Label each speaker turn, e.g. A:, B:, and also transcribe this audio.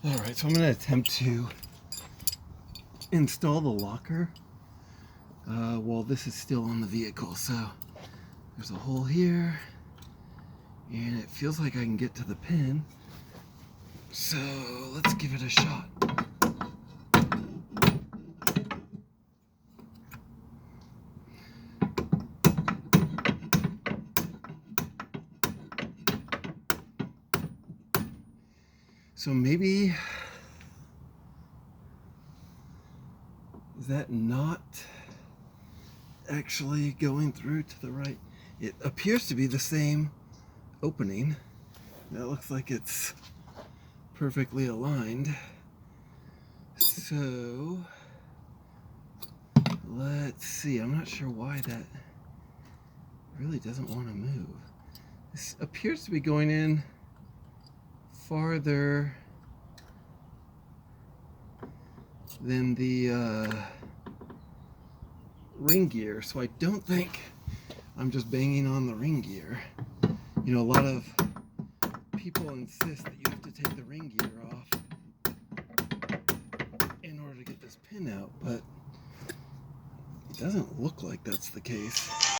A: Alright, so I'm going to attempt to install the locker while this is still on the vehicle. So there's a hole here, and it feels like I can get to the pin. So let's give it a shot. So maybe, is that not actually going through to the right? It appears to be the same opening. That looks like it's perfectly aligned. So let's see. I'm not sure why that really doesn't want to move. This appears to be going in farther than the ring gear, so I don't think I'm just banging on the ring gear. You know, a lot of people insist that you have to take the ring gear off in order to get this pin out, but it doesn't look like that's the case.